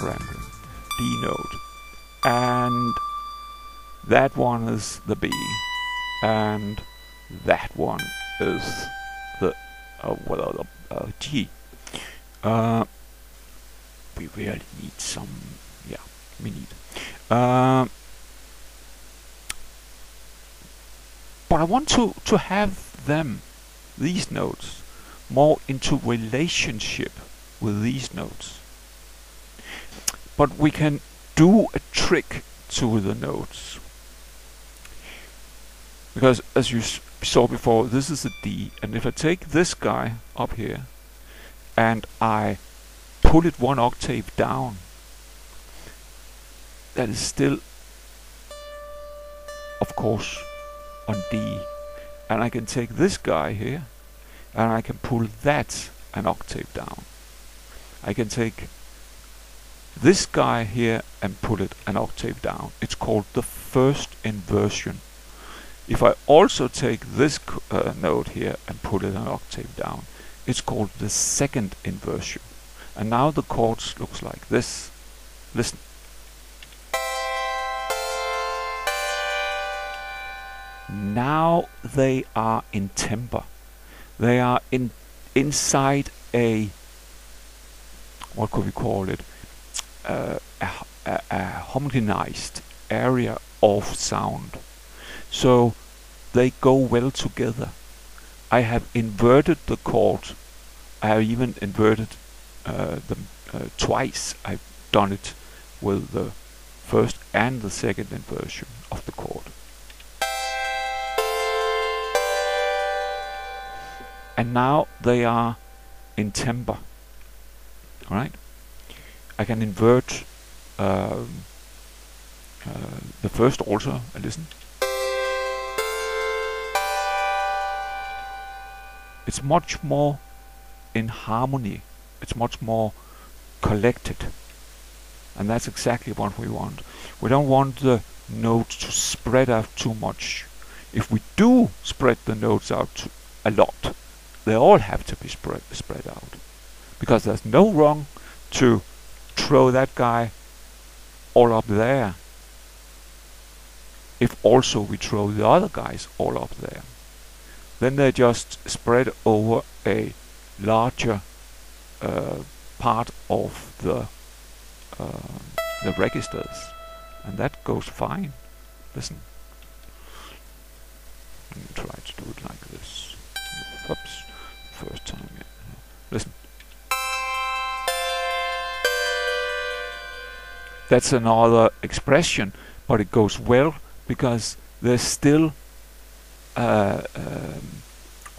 rambling. D note. And that one is the B. And that one is the G. We really need some, yeah, we need. But I want to have them, these notes, more into relationship with these notes. But we can do a trick to the notes. Because as you saw before, this is a D, and if I take this guy up here and I pull it one octave down, that is still, of course, on D. And I can take this guy here and I can pull that an octave down. I can take this guy here and pull it an octave down. It's called the first inversion. If I also take this note here and pull it an octave down, it's called the second inversion. And now the chords looks like this. Listen. Now they are in temper. They are inside a, what could we call it? A homogenized area of sound. So they go well together. I have inverted the chord. I have even inverted them twice. I've done it with the first and the second inversion of the chord. And now they are in temper. Alright? I can invert the first also. Listen. It's much more in harmony. It's much more collected. And that's exactly what we want. We don't want the notes to spread out too much. If we do spread the notes out a lot, they all have to be spread out. Because there's no wrong to throw that guy all up there if also we throw the other guys all up there. Then they just spread over a larger part of the registers, and that goes fine. Listen. Let me try to do it like this. Oops, first time. Yeah. Listen. That's another expression, but it goes well because there's still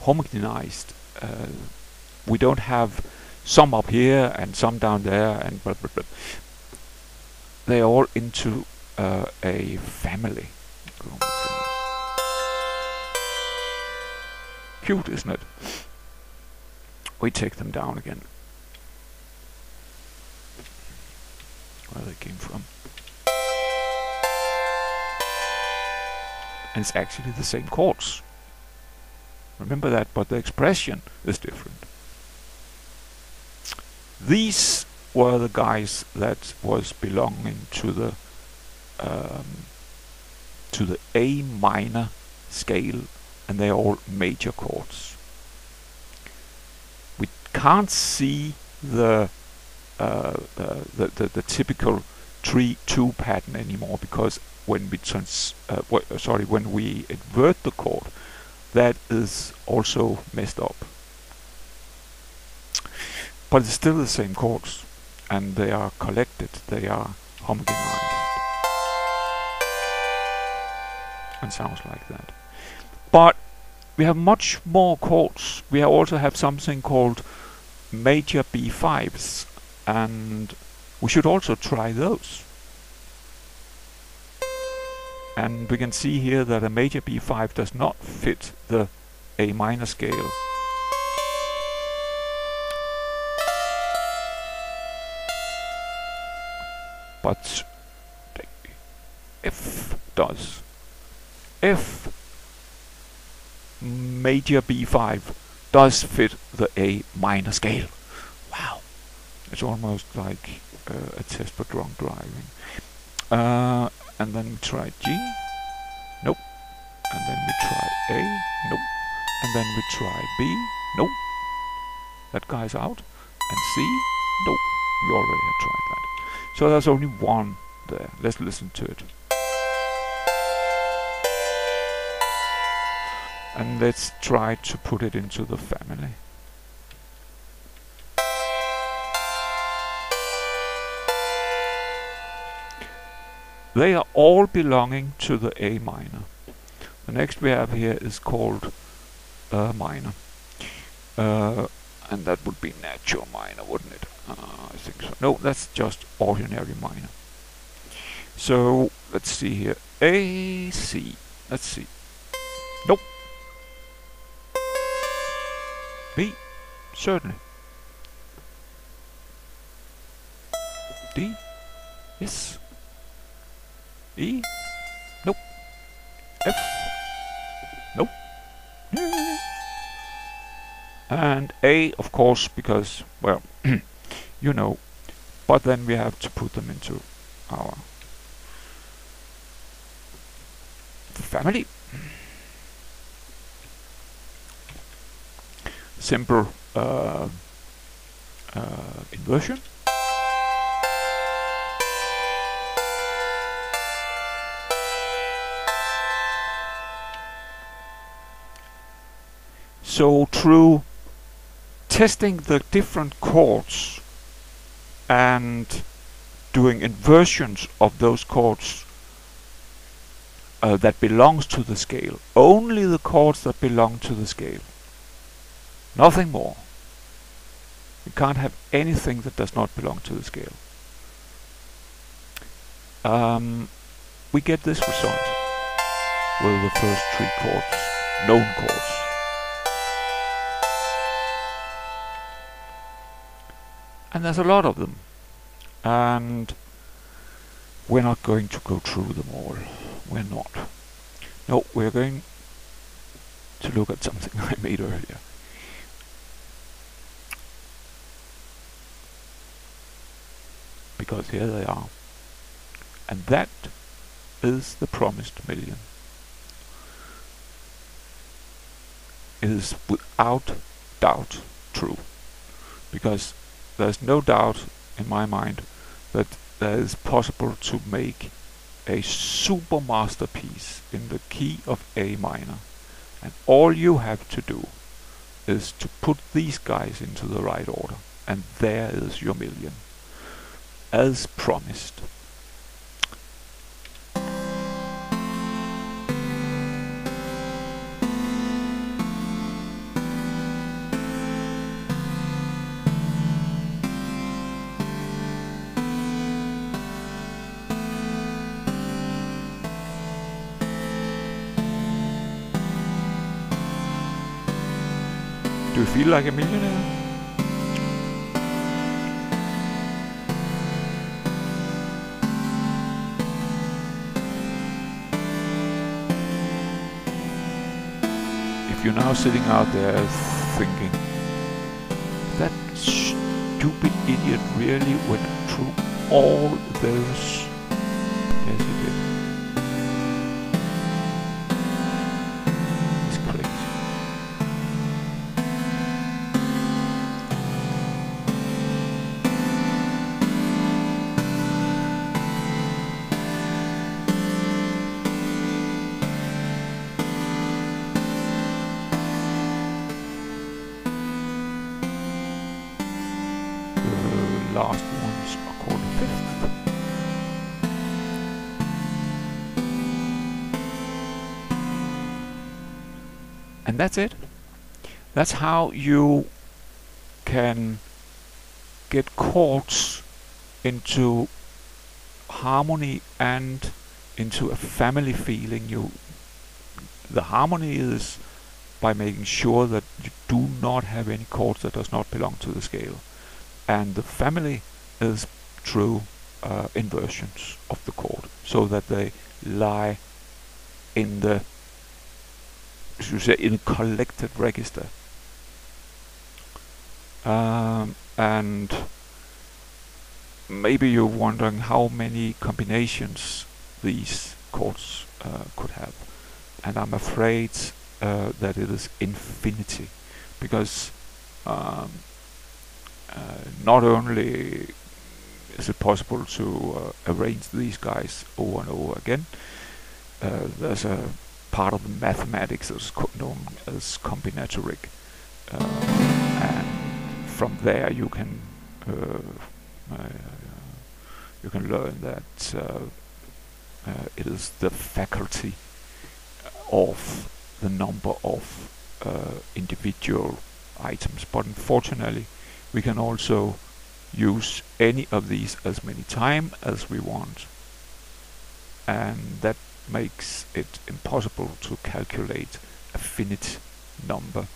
homogenized. We don't have some up here and some down there and blah blah blah. They're all into a family. Cute, isn't it? We take them down again. Where they came from. And it's actually the same chords. Remember that, but the expression is different. These were the guys that was belonging to the A minor scale, and they're all major chords. We can't see the typical 3-2 pattern anymore, because when we when we invert the chord, that is also messed up. But it's still the same chords, and they are collected, they are homogenized, and sounds like that. But we have much more chords. We also have something called major B5s, and we should also try those. And we can see here that a major B5 does not fit the A minor scale. But F does. F major B5 does fit the A minor scale. Wow. It's almost like a test for drunk driving. And then we try G, nope. And then we try A, nope. And then we try B, nope. That guy's out. And C, nope. We already have tried that. So there's only one there. Let's listen to it. And let's try to put it into the family. They are all belonging to the A minor. The next we have here is called minor. And that would be natural minor, wouldn't it? I think so. No, that's just ordinary minor. So let's see here. A, C. Let's see. Nope. B. Certainly. D. Yes. E. Nope. F. Nope. And A, of course, because, well, you know, but then we have to put them into our family. Simple inversion. So through testing the different chords and doing inversions of those chords that belongs to the scale, only the chords that belong to the scale, nothing more. You can't have anything that does not belong to the scale. We get this result with the first three chords, known chords. And there's a lot of them, and we're not going to go through them all. We're not. No, we're going to look at something I made earlier. Because here they are. And that is the promised million. It is without doubt true. Because there's no doubt in my mind that it is possible to make a super masterpiece in the key of A minor. And all you have to do is to put these guys into the right order. And there is your million. As promised. Do you feel like a millionaire? If you're now sitting out there thinking, that stupid idiot really went through all those. Yes, he did. It's crazy. Last ones are called fifth. And that's it. That's how you can get chords into harmony and into a family feeling. The harmony is by making sure that you do not have any chords that does not belong to the scale. And the family is through inversions of the chord, so that they lie in the, should say, in a collected register. And maybe you're wondering how many combinations these chords could have, and I'm afraid that it is infinity, because um, not only is it possible to arrange these guys over and over again, there's a part of the mathematics that's known as combinatoric, and from there uh, uh, you can learn that it is the faculty of the number of individual items. But unfortunately, we can also use any of these as many times as we want, and that makes it impossible to calculate a finite number.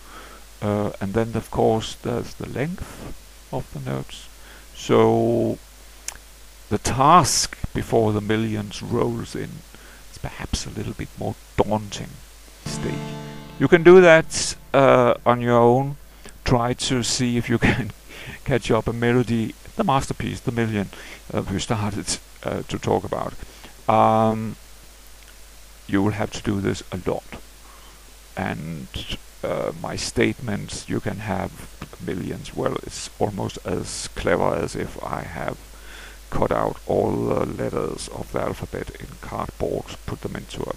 And then of course there's the length of the notes. So the task before the millions rolls in is perhaps a little bit more daunting stage. You can do that on your own. Try to see if you can catch up a melody, the masterpiece, the million we started to talk about. You will have to do this a lot, and my statements, you can have millions, well, it's almost as clever as if I have cut out all the letters of the alphabet in cardboard, put them into a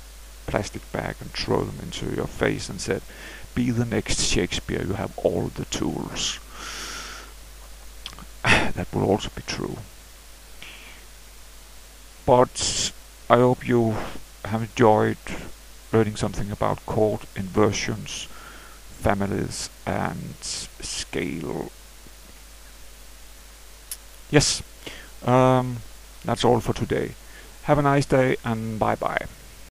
plastic bag and throw them into your face and said, be the next Shakespeare, you have all the tools. That will also be true. But I hope you have enjoyed learning something about chord inversions, families, and scale. Yes, that's all for today. Have a nice day, and bye bye.